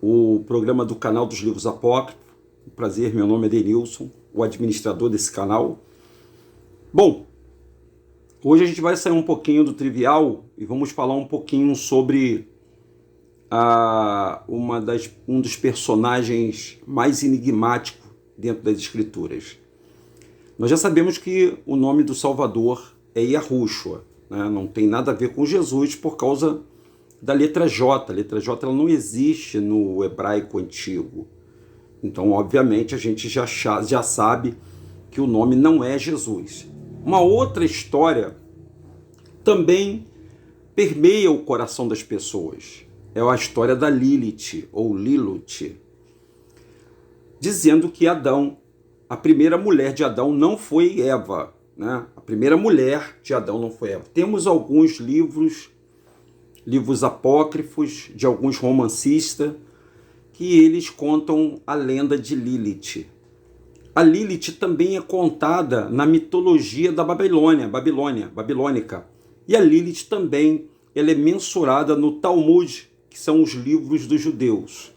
o programa do canal dos Livros Apócrifos. Prazer, meu nome é Denilson, o administrador desse canal. Bom, hoje a gente vai sair um pouquinho do trivial e vamos falar um pouquinho sobre um dos personagens mais enigmáticos dentro das Escrituras. Nós já sabemos que o nome do Salvador é Yahushua, né? Não tem nada a ver com Jesus por causa da letra J. A letra J ela não existe no hebraico antigo. Então, obviamente, a gente já sabe que o nome não é Jesus. Uma outra história também permeia o coração das pessoas. É a história da Lilith, ou Lilith, dizendo que Adão, a primeira mulher de Adão não foi Eva, né? A primeira mulher de Adão não foi Eva. Temos alguns livros apócrifos de alguns romancistas que eles contam a lenda de Lilith. A Lilith também é contada na mitologia da babilônica. E a Lilith também ela é mensurada no Talmud, que são os livros dos judeus.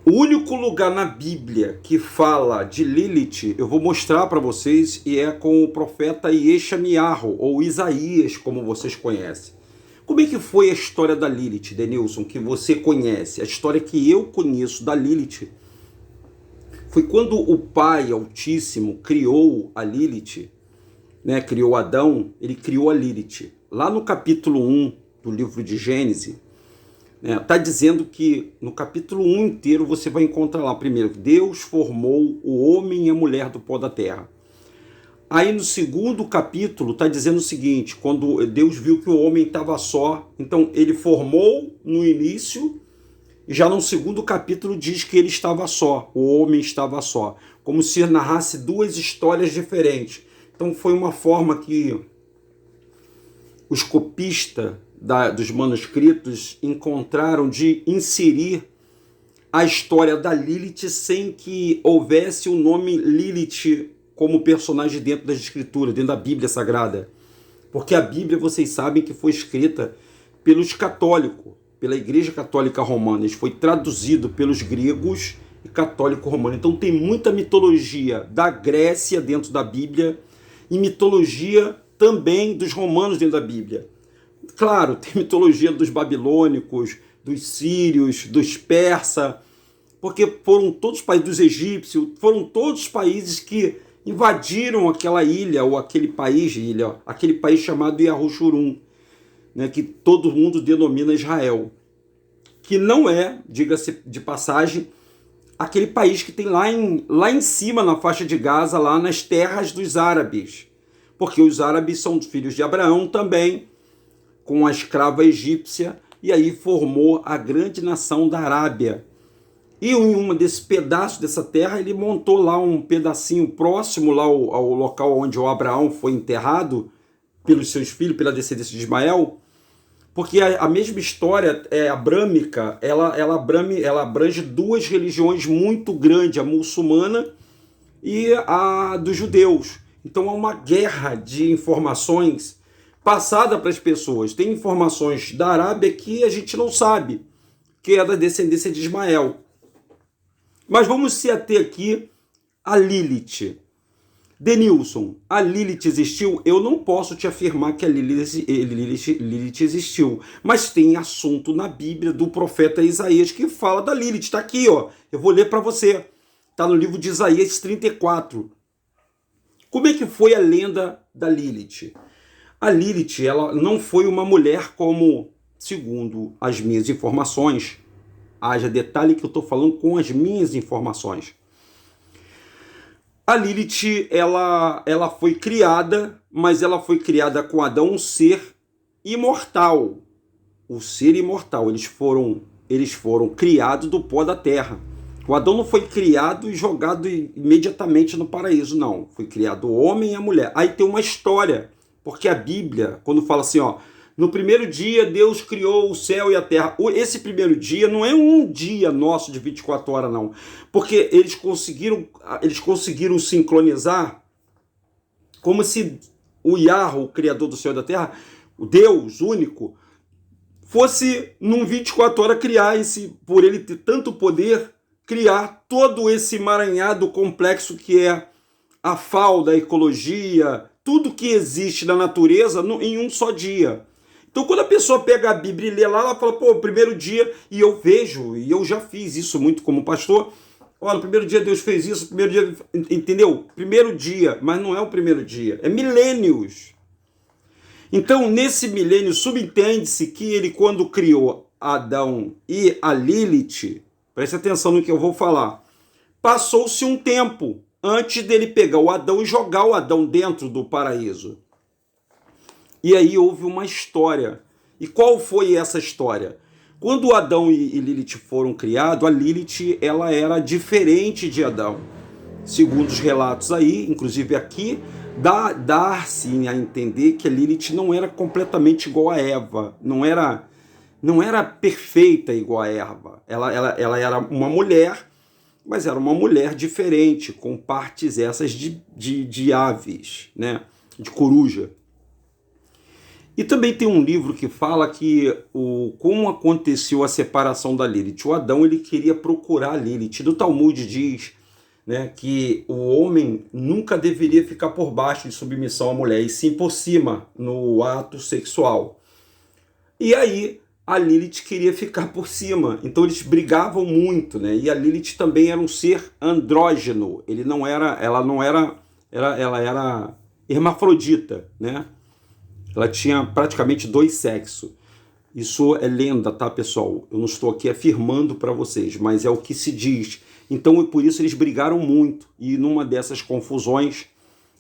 O único lugar na Bíblia que fala de Lilith, eu vou mostrar para vocês, e é com o profeta Yeshamiyahu, ou Isaías, como vocês conhecem. Como é que foi a história da Lilith, Denilson, que você conhece? A história que eu conheço da Lilith foi quando o Pai Altíssimo criou a Lilith, né, criou Adão, ele criou a Lilith. Lá no capítulo 1 do livro de Gênesis, está dizendo que no capítulo 1 inteiro você vai encontrar lá, primeiro, Deus formou o homem e a mulher do pó da terra. Aí no segundo capítulo está dizendo o seguinte, quando Deus viu que o homem estava só, então ele formou no início, e já no segundo capítulo diz que ele estava só, o homem estava só, como se narrasse duas histórias diferentes. Então foi uma forma que os copistas dos manuscritos encontraram de inserir a história da Lilith sem que houvesse o nome Lilith como personagem dentro das Escrituras, dentro da Bíblia Sagrada. Porque a Bíblia, vocês sabem que foi escrita pelos católicos, pela Igreja Católica Romana. Isso foi traduzido pelos gregos e católico romano. Então tem muita mitologia da Grécia dentro da Bíblia e mitologia também dos romanos dentro da Bíblia. Claro, tem mitologia dos babilônicos, dos sírios, dos persas, porque foram todos os países, dos egípcios, foram todos os países que invadiram aquela ilha, ou aquele país chamado Yahushurum, né, que todo mundo denomina Israel, que não é, diga-se de passagem, aquele país que tem lá em cima, na faixa de Gaza, lá nas terras dos árabes, porque os árabes são filhos de Abraão também, com a escrava egípcia, e aí formou a grande nação da Arábia. E em um desses pedaços dessa terra, ele montou lá um pedacinho próximo lá ao local onde o Abraão foi enterrado pelos seus filhos, pela descendência de Ismael, porque a mesma história abrâmica, ela abrange duas religiões muito grandes, a muçulmana e a dos judeus. Então há uma guerra de informações passada para as pessoas. Tem informações da Arábia que a gente não sabe, que é da descendência de Ismael. Mas vamos se ater aqui a Lilith. Denilson, a Lilith existiu? Eu não posso te afirmar que a Lilith existiu, mas tem assunto na Bíblia do profeta Isaías que fala da Lilith. Está aqui, ó. Eu vou ler para você. Está no livro de Isaías 34. Como é que foi a lenda da Lilith? A Lilith, ela não foi uma mulher como, segundo as minhas informações, haja detalhe que eu estou falando com as minhas informações. A Lilith, ela foi criada, mas ela foi criada com Adão, um ser imortal. O ser imortal. Eles foram criados do pó da terra. O Adão não foi criado e jogado imediatamente no paraíso, não. Foi criado o homem e a mulher. Aí tem uma história, porque a Bíblia, quando fala assim, ó, no primeiro dia Deus criou o céu e a terra. Esse primeiro dia não é um dia nosso de 24 horas, não. Porque eles conseguiram sincronizar como se o Yahweh, o Criador do céu e da terra, o Deus único, fosse, num 24 horas, criar por ele ter tanto poder, criar todo esse emaranhado complexo que é a fauna, a ecologia, tudo que existe na natureza em um só dia. Então, quando a pessoa pega a Bíblia e lê lá, ela fala, pô, primeiro dia, e eu vejo, e eu já fiz isso muito como pastor, olha, no primeiro dia Deus fez isso, no primeiro dia, entendeu? Primeiro dia, mas não é o primeiro dia, é milênios. Então, nesse milênio, subentende-se que ele, quando criou Adão e a Lilith, preste atenção no que eu vou falar, passou-se um tempo antes dele pegar o Adão e jogar o Adão dentro do paraíso. E aí houve uma história. E qual foi essa história? Quando Adão e Lilith foram criados, a Lilith ela era diferente de Adão. Segundo os relatos aí, inclusive aqui, dá-se a entender que a Lilith não era completamente igual a Eva, não era perfeita igual a Eva. Ela era uma mulher, mas era uma mulher diferente, com partes essas de aves, né? De coruja. E também tem um livro que fala que como aconteceu a separação da Lilith. O Adão ele queria procurar a Lilith. No Talmud diz, né, que o homem nunca deveria ficar por baixo de submissão à mulher, e sim por cima, no ato sexual. E aí a Lilith queria ficar por cima. Então eles brigavam muito, né? E a Lilith também era um ser andrógeno. Ela era hermafrodita, né? Ela tinha praticamente dois sexos. Isso é lenda, tá, pessoal? Eu não estou aqui afirmando para vocês, mas é o que se diz. Então, por isso eles brigaram muito. E numa dessas confusões,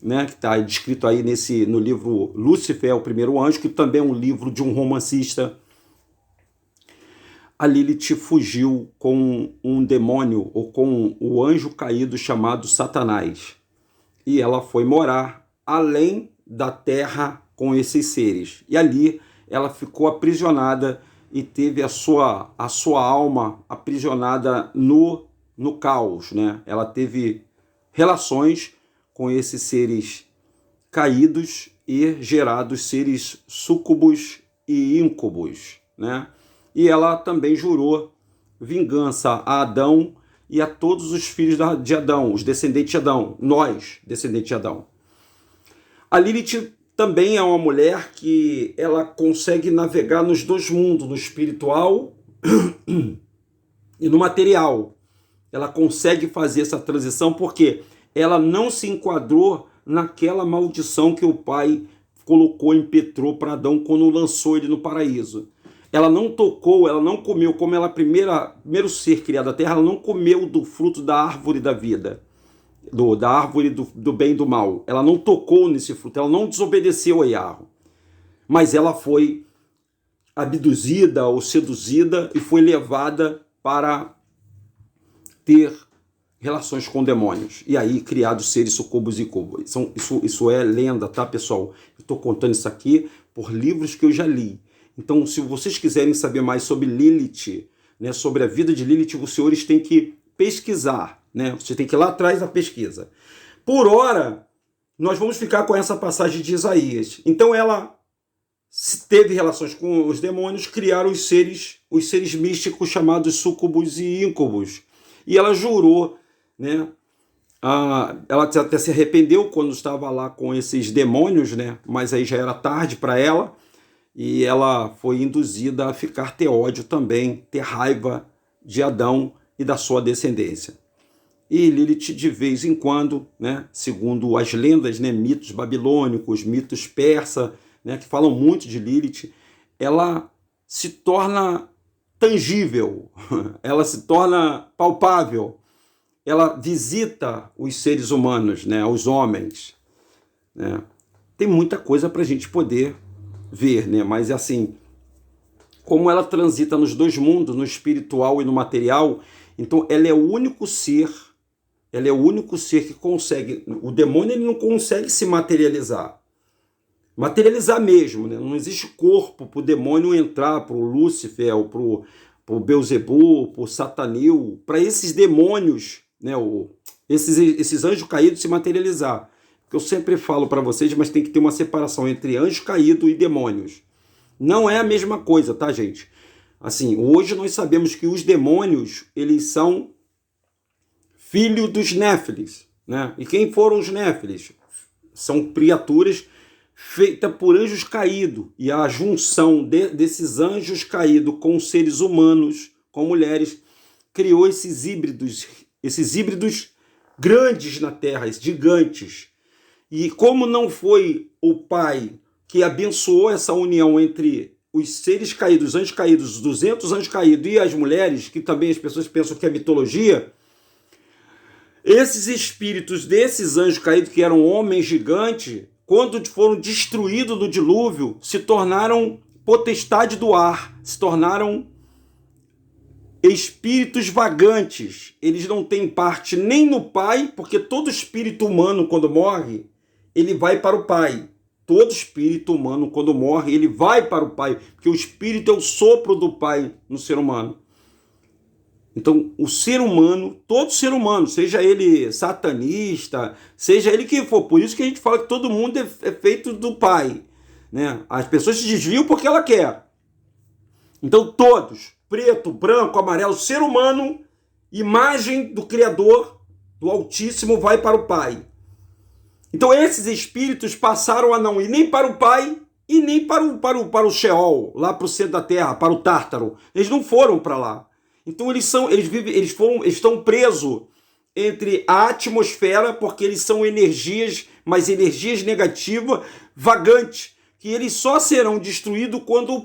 né, que está descrito aí no livro Lúcifer, o Primeiro Anjo, que também é um livro de um romancista, a Lilith fugiu com um demônio, ou com o anjo caído chamado Satanás. E ela foi morar além da terra com esses seres. E ali ela ficou aprisionada e teve a sua alma aprisionada no caos, né? Ela teve relações com esses seres caídos e gerados seres súcubos e íncubos, né? E ela também jurou vingança a Adão e a todos os filhos de Adão, os descendentes de Adão, nós, descendentes de Adão. A Lilith também é uma mulher que ela consegue navegar nos dois mundos, no espiritual e no material. Ela consegue fazer essa transição porque ela não se enquadrou naquela maldição que o pai colocou, impetrou para Adão quando lançou ele no paraíso. Ela não tocou, ela não comeu, como ela primeiro ser criado da terra, ela não comeu do fruto da árvore da vida, da árvore do bem e do mal. Ela não tocou nesse fruto, ela não desobedeceu a Yahweh. Mas ela foi abduzida ou seduzida e foi levada para ter relações com demônios. E aí criados seres sucubos e incubos. Isso é lenda, tá, pessoal? Eu estou contando isso aqui por livros que eu já li. Então, se vocês quiserem saber mais sobre Lilith, né, sobre a vida de Lilith, os senhores têm que pesquisar, né? Você tem que ir lá atrás da pesquisa. Por hora, nós vamos ficar com essa passagem de Isaías. Então, ela teve relações com os demônios, criaram os seres místicos chamados súcubos e íncubos. E ela jurou, né? Ela até se arrependeu quando estava lá com esses demônios, né? Mas aí já era tarde para ela. E ela foi induzida a ter ódio também, ter raiva de Adão e da sua descendência. E Lilith, de vez em quando, né, segundo as lendas, né, mitos babilônicos, mitos persas, né, que falam muito de Lilith, ela se torna tangível, ela se torna palpável, ela visita os seres humanos, né, os homens. Né. Tem muita coisa para a gente poder ver, né? Mas assim, como ela transita nos dois mundos, no espiritual e no material, então ela é o único ser que consegue. O demônio ele não consegue se materializar mesmo, né? Não existe corpo para o demônio entrar, para o Lúcifer, para o Beuzebu, para o Satanil, para esses demônios, né? Esses anjos caídos se materializar. Que eu sempre falo para vocês, mas tem que ter uma separação entre anjo caído e demônios. Não é a mesma coisa, tá, gente? Assim, hoje nós sabemos que os demônios, eles são filhos dos Néfilis, né? E quem foram os Néfilis? São criaturas feitas por anjos caídos. E a junção desses anjos caídos com seres humanos, com mulheres, criou esses híbridos grandes na Terra, gigantes. E como não foi o Pai que abençoou essa união entre os seres caídos, os anjos caídos, os 200 anjos caídos e as mulheres, que também as pessoas pensam que é mitologia, esses espíritos desses anjos caídos, que eram homens gigantes, quando foram destruídos no dilúvio, se tornaram potestade do ar, se tornaram espíritos vagantes. Eles não têm parte nem no Pai, porque todo espírito humano, quando morre, ele vai para o Pai. Todo espírito humano, quando morre, ele vai para o Pai, porque o espírito é o sopro do Pai no ser humano. Então, o ser humano, todo ser humano, seja ele satanista, seja ele quem for, por isso que a gente fala que todo mundo é feito do Pai, né? As pessoas se desviam porque ela quer. Então, todos, preto, branco, amarelo, ser humano, imagem do Criador, do Altíssimo, vai para o Pai. Então, esses espíritos passaram a não ir nem para o Pai e nem para o Sheol, lá para o centro da Terra, para o Tártaro. Eles não foram para lá. Então eles estão presos entre a atmosfera, porque eles são energias, mas energias negativas, vagantes, que eles só serão destruídos quando o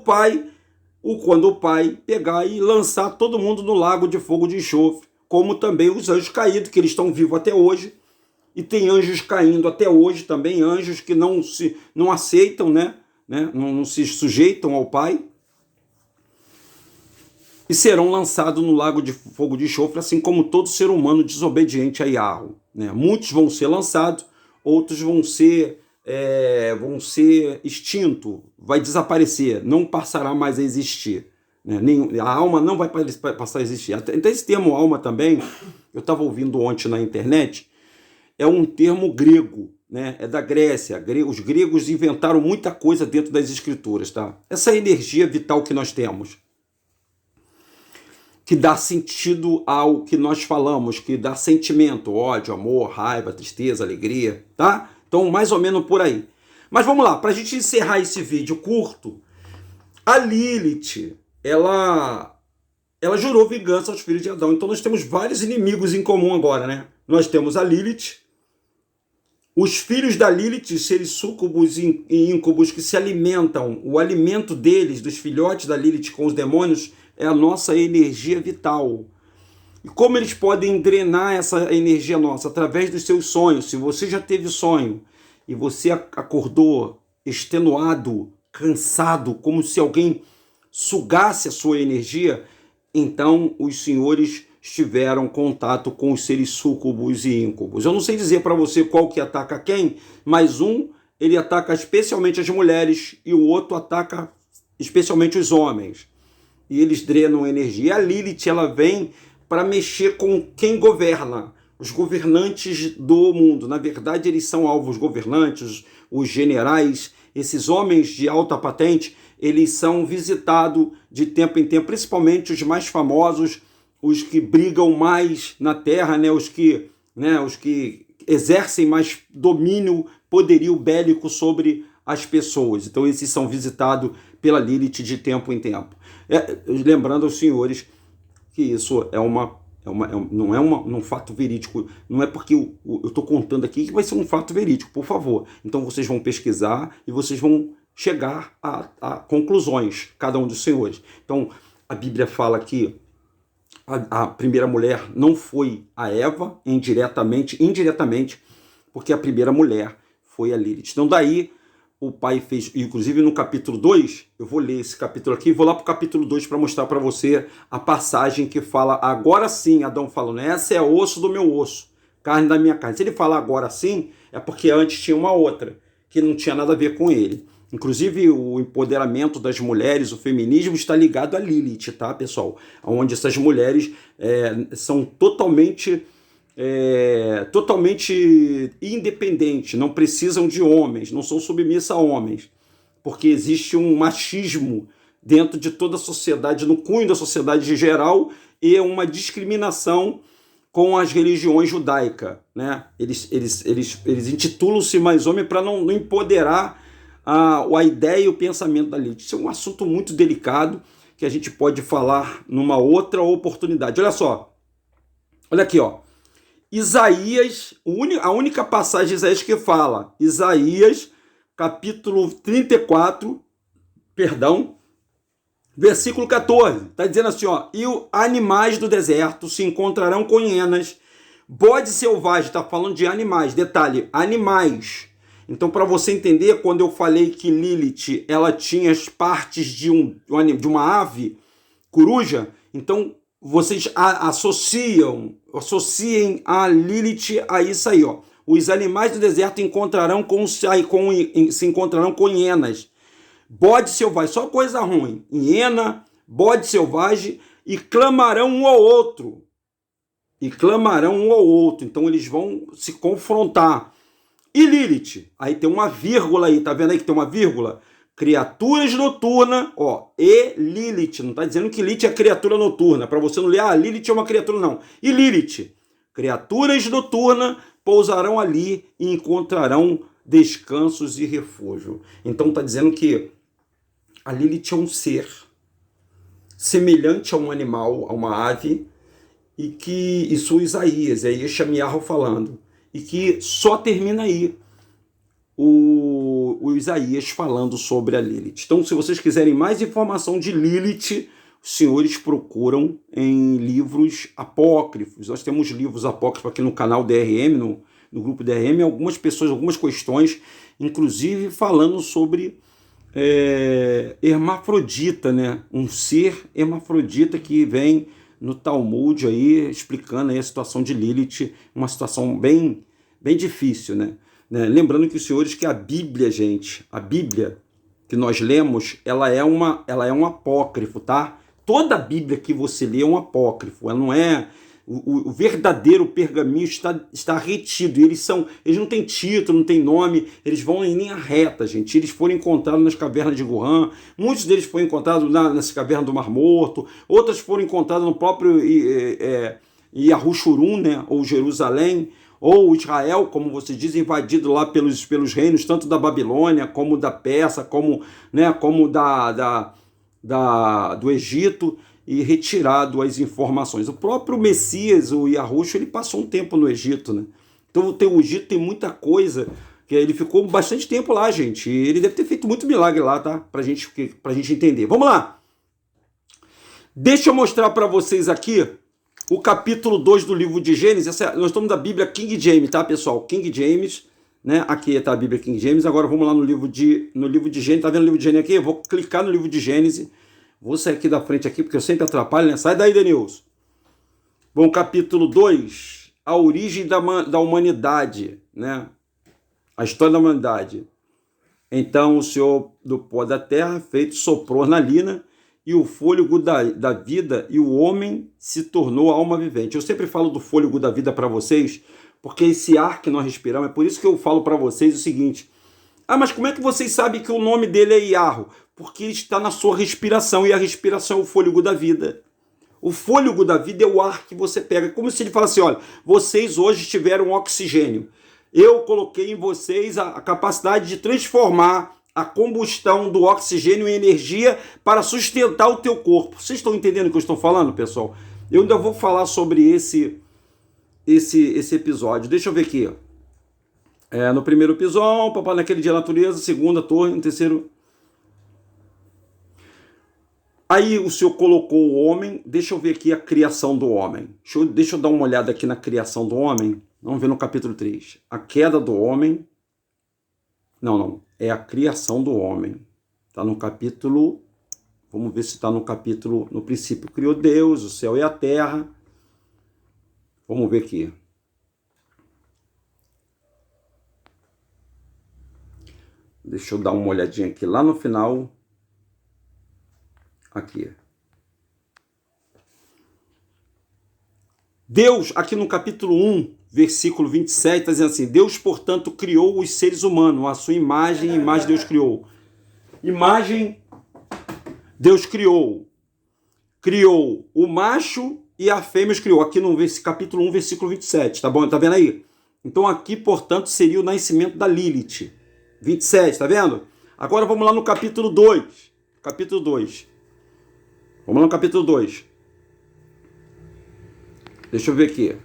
Pai pegar e lançar todo mundo no lago de fogo de enxofre, como também os anjos caídos, que eles estão vivos até hoje, e tem anjos caindo até hoje também, anjos que não aceitam, né? Não se sujeitam ao Pai, e serão lançados no lago de fogo de enxofre, assim como todo ser humano desobediente a Yahweh, né? Muitos vão ser lançados, outros vão ser extintos, vai desaparecer, não passará mais a existir, né? A alma não vai passar a existir. Até esse termo alma também, eu estava ouvindo ontem na internet, é um termo grego, né? É da Grécia. Os gregos inventaram muita coisa dentro das escrituras, tá? Essa energia vital que nós temos, que dá sentido ao que nós falamos, que dá sentimento, ódio, amor, raiva, tristeza, alegria, tá? Então, mais ou menos por aí. Mas vamos lá, para a gente encerrar esse vídeo curto, a Lilith, ela jurou vingança aos filhos de Adão. Então, nós temos vários inimigos em comum agora, né? Nós temos a Lilith, os filhos da Lilith, seres súcubos e íncubos que se alimentam, o alimento deles, dos filhotes da Lilith com os demônios, é a nossa energia vital. E como eles podem drenar essa energia nossa? Através dos seus sonhos. Se você já teve sonho e você acordou extenuado, cansado, como se alguém sugasse a sua energia, então os senhores tiveram contato com os seres súcubos e íncubos. Eu não sei dizer para você qual que ataca quem, mas ele ataca especialmente as mulheres e o outro ataca especialmente os homens. E eles drenam energia. E a Lilith, ela vem para mexer com quem governa, os governantes do mundo. Na verdade, eles são alvos governantes, os generais, esses homens de alta patente, eles são visitados de tempo em tempo, principalmente os mais famosos, os que brigam mais na Terra, né? Os que exercem mais domínio, poderio bélico sobre as pessoas. Então, esses são visitados pela Lilith de tempo em tempo. Lembrando aos senhores que isso não é um fato verídico, não é porque eu estou contando aqui que vai ser um fato verídico, por favor. Então vocês vão pesquisar e vocês vão chegar a conclusões, cada um dos senhores. Então a Bíblia fala que a primeira mulher não foi a Eva, indiretamente, porque a primeira mulher foi a Lilith. Então daí o pai fez, inclusive no capítulo 2, eu vou ler esse capítulo aqui, vou lá para o capítulo 2 para mostrar para você a passagem que fala, agora sim, Adão falando, essa é osso do meu osso, carne da minha carne. Se ele falar agora sim, é porque antes tinha uma outra, que não tinha nada a ver com ele. Inclusive o empoderamento das mulheres, o feminismo está ligado a Lilith, tá, pessoal? Onde essas mulheres são totalmente independentes, não precisam de homens, não são submissas a homens. porque existe um machismo dentro de toda a sociedade, no cunho da sociedade em geral, e uma discriminação com as religiões judaicas, né? Eles intitulam-se mais homem para não empoderar a ideia e o pensamento da Lilith. Isso é um assunto muito delicado que a gente pode falar numa outra oportunidade. Olha só, olha aqui, ó. Isaías, a única passagem de Isaías que fala, Isaías, capítulo 34, perdão, versículo 14, está dizendo assim, ó, e os animais do deserto se encontrarão com hienas, bode selvagem, está falando de animais, detalhe, animais. Então, para você entender, quando eu falei que Lilith, ela tinha as partes de uma ave, coruja, então vocês associem a Lilith a isso aí, ó. Os animais do deserto se encontrarão com hienas, bode selvagem, só coisa ruim, hiena, bode selvagem, e clamarão um ao outro. Então eles vão se confrontar. E Lilith, aí tem uma vírgula aí, tá vendo aí que tem uma vírgula? Criaturas noturnas, ó, e Lilith, não tá dizendo que Lilith é criatura noturna, para você não ler, Lilith é uma criatura, não. E Lilith, criaturas noturnas pousarão ali e encontrarão descansos e refúgio. Então tá dizendo que a Lilith é um ser semelhante a um animal, a uma ave, e que isso é Isaías, é Yeshamiyahu falando, e que só termina aí o Isaías falando sobre a Lilith. Então, se vocês quiserem mais informação de Lilith, os senhores procuram em livros apócrifos. Nós temos livros apócrifos aqui no canal DRM, no grupo DRM, algumas pessoas, algumas questões, inclusive falando sobre hermafrodita, né? Um ser hermafrodita que vem no Talmud aí, explicando aí a situação de Lilith, uma situação bem difícil, né? Lembrando que os senhores que a Bíblia, gente, a Bíblia que nós lemos, ela é um apócrifo, tá? Toda a Bíblia que você lê é um apócrifo, ela não é... O verdadeiro pergaminho está retido, eles não têm título, não têm nome, eles vão em linha reta, gente. Eles foram encontrados nas cavernas de Qumran, muitos deles foram encontrados nas cavernas do Mar Morto, outras foram encontradas no próprio Yahushurun, né, ou Jerusalém, ou Israel, como você diz, invadido lá pelos reinos, tanto da Babilônia, como da Pérsia, como do Egito, e retirado as informações. O próprio Messias, o Yahushua, ele passou um tempo no Egito, né? Então o Egito tem muita coisa, que ele ficou bastante tempo lá, gente. E ele deve ter feito muito milagre lá, tá? Pra gente entender. Vamos lá! Deixa eu mostrar para vocês aqui o capítulo 2 do livro de Gênesis. Nós estamos da Bíblia King James, tá, pessoal? King James, né? Aqui está a Bíblia King James. Agora vamos lá no livro de Gênesis. Tá vendo o livro de Gênesis aqui? Eu vou clicar no livro de Gênesis. Vou sair aqui da frente aqui, porque eu sempre atrapalho, né? Sai daí, Denilson. Bom, capítulo 2, a origem da humanidade, né? A história da humanidade. Então, o Senhor do pó da terra, feito, soprou na narina, e o fôlego da vida, e o homem se tornou alma vivente. Eu sempre falo do fôlego da vida para vocês, porque esse ar que nós respiramos, é por isso que eu falo para vocês o seguinte: mas como é que vocês sabem que o nome dele é Yahweh? Porque ele está na sua respiração, e a respiração é o fôlego da vida. O fôlego da vida é o ar que você pega. Como se ele falasse, olha, vocês hoje tiveram oxigênio. Eu coloquei em vocês a capacidade de transformar a combustão do oxigênio em energia para sustentar o teu corpo. Vocês estão entendendo o que eu estou falando, pessoal? Eu ainda vou falar sobre esse episódio. Deixa eu ver aqui. No primeiro episódio, papai naquele dia a natureza, segunda torre, no terceiro... Aí o Senhor colocou o homem, deixa eu ver aqui a criação do homem. Deixa eu dar uma olhada aqui na criação do homem. Vamos ver no capítulo 3. A queda do homem. Não. É a criação do homem. Está no capítulo... Vamos ver se está no capítulo... No princípio criou Deus, o céu e a terra. Vamos ver aqui. Deixa eu dar uma olhadinha aqui lá no final. Aqui. Deus, aqui no capítulo 1, versículo 27, está dizendo assim: Deus, portanto, criou os seres humanos, a sua imagem e imagem Deus criou. imagem Deus criou. Criou o macho e a fêmea os criou. Aqui no capítulo 1, versículo 27, tá bom? Tá vendo aí? Então aqui, portanto, seria o nascimento da Lilith. 27, tá vendo? Agora vamos lá no capítulo 2. Capítulo 2. Vamos lá no capítulo 2. Deixa eu ver aqui.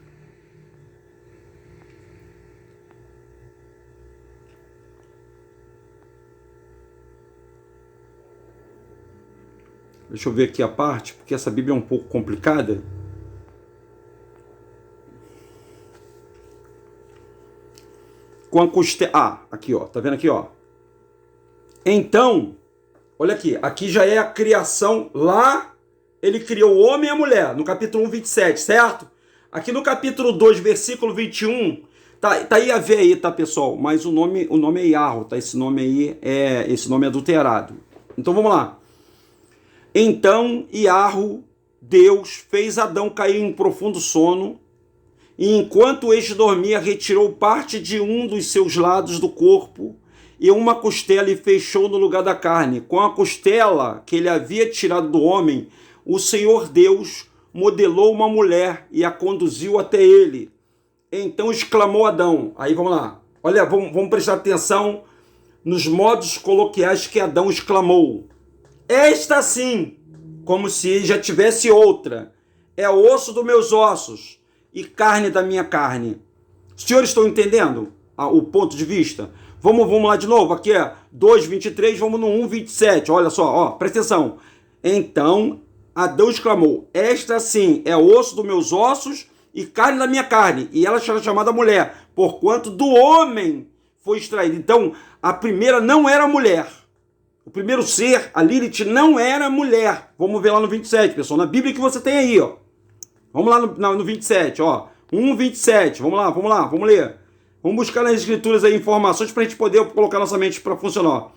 Deixa eu ver aqui a parte, porque essa Bíblia é um pouco complicada. Com a costela... Ah, aqui ó, tá vendo aqui ó? Então, olha aqui, aqui já é a criação lá, ele criou o homem e a mulher, no capítulo 1, 27, certo? Aqui no capítulo 2, versículo 21, tá aí a ver aí, tá pessoal? Mas o nome é Iarro, tá? Esse nome aí esse nome é adulterado. Então vamos lá. Então, Iarro, Deus, fez Adão cair em profundo sono, e enquanto este dormia, retirou parte de um dos seus lados do corpo, e uma costela e fechou no lugar da carne. Com a costela que ele havia tirado do homem, o Senhor Deus modelou uma mulher e a conduziu até ele. Então exclamou Adão. Aí vamos lá. Olha, vamos prestar atenção nos modos coloquiais que Adão exclamou. Esta sim, como se já tivesse outra, é osso dos meus ossos e carne da minha carne. Os senhores estão entendendo o ponto de vista? Vamos lá de novo, aqui é 2:23, vamos no 1:27, olha só, ó, presta atenção. Então Adão exclamou, esta sim é osso dos meus ossos e carne da minha carne, e ela será chamada mulher, porquanto do homem foi extraída. Então a primeira não era mulher. O primeiro ser, a Lilith, não era mulher. Vamos ver lá no 27, pessoal. Na Bíblia que você tem aí, ó. Vamos lá no 27, ó. 1:27. Vamos lá, vamos ler. Vamos buscar nas escrituras aí informações para a gente poder colocar nossa mente para funcionar.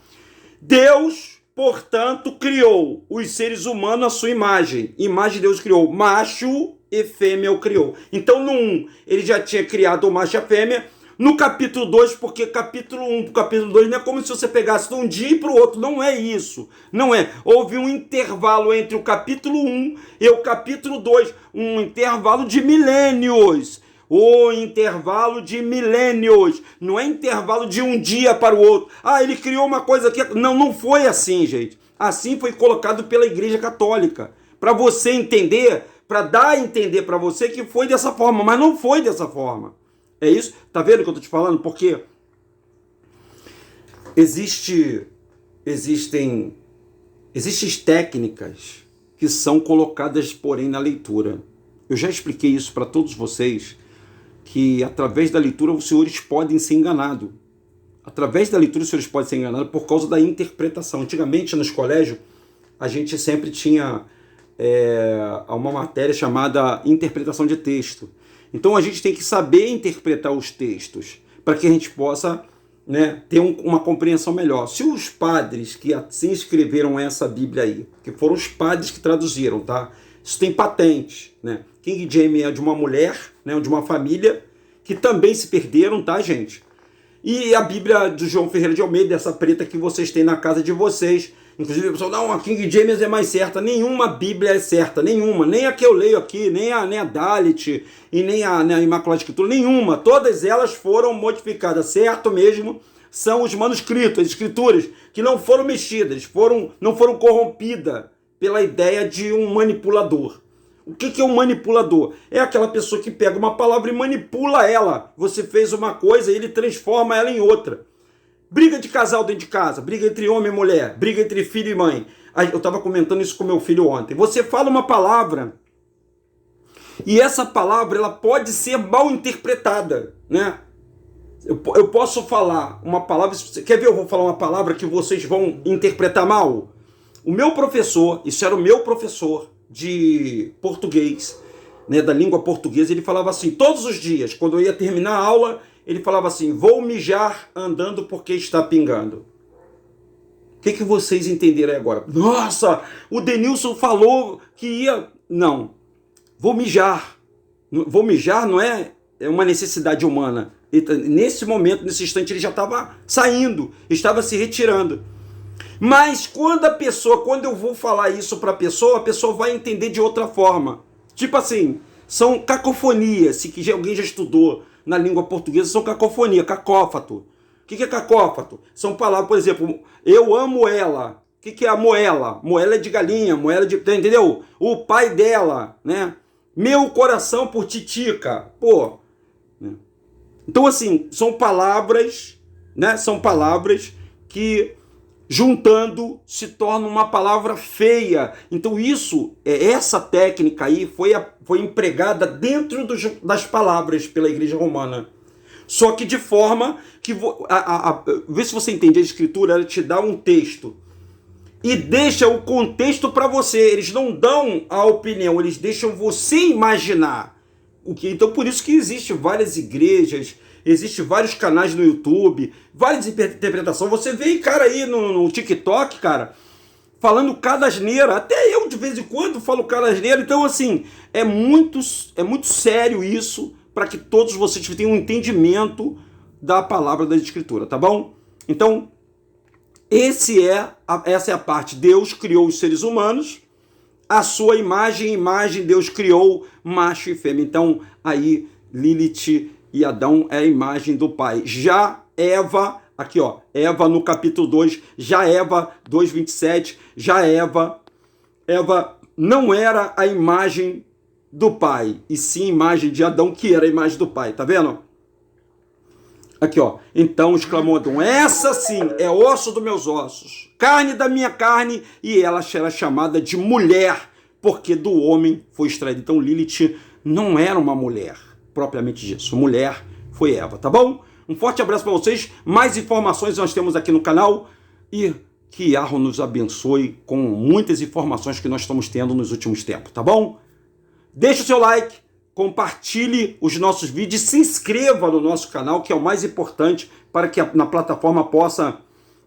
Deus, portanto, criou os seres humanos à sua imagem. Imagem de Deus criou. Macho e fêmea o criou. Então, no 1, ele já tinha criado o macho e a fêmea. No capítulo 2, porque capítulo 1 para o capítulo 2 não é como se você pegasse de um dia e para o outro. Não é isso. Não é. Houve um intervalo entre o capítulo 1 e o capítulo 2. Um intervalo de milênios. O intervalo de milênios. Não é intervalo de um dia para o outro. Ah, ele criou uma coisa aqui. Não foi assim, gente. Assim foi colocado pela Igreja Católica. Para você entender, para dar a entender para você que foi dessa forma. Mas não foi dessa forma. É isso? Tá vendo o que eu tô te falando? Porque existem técnicas que são colocadas, porém, na leitura. Eu já expliquei isso para todos vocês, que através da leitura os senhores podem ser enganados. Através da leitura os senhores podem ser enganados por causa da interpretação. Antigamente, nos colégios, a gente sempre tinha uma matéria chamada interpretação de texto. Então a gente tem que saber interpretar os textos para que a gente possa, né, ter uma compreensão melhor. Se os padres que assim escreveram essa Bíblia aí, que foram os padres que traduziram, tá? Isso tem patente, né? King James é de uma mulher, né, de uma família que também se perderam, tá, gente? E a Bíblia do João Ferreira de Almeida, essa preta que vocês têm na casa de vocês. Inclusive o pessoal, não, a King James é mais certa. Nenhuma Bíblia é certa, nenhuma. Nem a que eu leio aqui, nem a Dalit e nem a Imaculada Escritura, nenhuma. Todas elas foram modificadas, certo mesmo? São os manuscritos, as escrituras, que não foram mexidas, não foram corrompidas pela ideia de um manipulador. O que é um manipulador? É aquela pessoa que pega uma palavra e manipula ela. Você fez uma coisa e ele transforma ela em outra. Briga de casal dentro de casa, briga entre homem e mulher, briga entre filho e mãe. Eu estava comentando isso com meu filho ontem. Você fala uma palavra e essa palavra ela pode ser mal interpretada, né? Eu posso falar uma palavra... Quer ver? Eu vou falar uma palavra que vocês vão interpretar mal. O meu professor, isso era o meu professor de português, né, da língua portuguesa, ele falava assim, todos os dias, quando eu ia terminar a aula, ele falava assim, vou mijar andando porque está pingando. O que vocês entenderam aí agora? Nossa, o Denilson falou que ia... Não, vou mijar. Vou mijar não é uma necessidade humana. Nesse momento, nesse instante, ele já estava saindo, estava se retirando. Mas quando eu vou falar isso para a pessoa vai entender de outra forma. Tipo assim, são cacofonias, se que alguém já estudou na língua portuguesa, são cacofonia, cacófato. O que é cacófato? São palavras, por exemplo, eu amo ela. O que é a moela? Moela é de galinha, moela de... Entendeu? O pai dela, né? Meu coração por titica. Pô. Né? Então, assim, são palavras, né? São palavras que, juntando, se torna uma palavra feia. Então, essa técnica aí foi empregada dentro das palavras pela Igreja Romana. Só que de forma que... vê se você entende a Escritura, ela te dá um texto e deixa o contexto para você. Eles não dão a opinião, eles deixam você imaginar. Então, por isso que existem várias igrejas, existem vários canais no YouTube, várias interpretações. Você vê cara aí no TikTok, cara, falando cada asneira. Até eu, de vez em quando, falo cada asneira. Então, assim, é muito sério isso, para que todos vocês tenham um entendimento da palavra da Escritura, tá bom? Então, essa é a parte. Deus criou os seres humanos, a sua imagem Deus criou macho e fêmea. Então, aí, Lilith e Adão é a imagem do Pai. Já Eva, aqui ó, Eva no capítulo 2, já Eva 2:27, já Eva não era a imagem do Pai, e sim a imagem de Adão, que era a imagem do Pai, tá vendo? Aqui, ó. Então exclamou Adão: essa sim é osso dos meus ossos, carne da minha carne, e ela será chamada de mulher, porque do homem foi extraída. Então Lilith não era uma mulher, propriamente disso. Mulher foi Eva, tá bom? Um forte abraço para vocês. Mais informações nós temos aqui no canal, e que Yahweh nos abençoe com muitas informações que nós estamos tendo nos últimos tempos, tá bom? Deixe o seu like, compartilhe os nossos vídeos, se inscreva no nosso canal, que é o mais importante para que na plataforma possa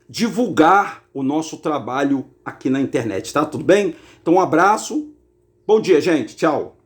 divulgar o nosso trabalho aqui na internet, tá? Tudo bem? Então um abraço, bom dia, gente, tchau!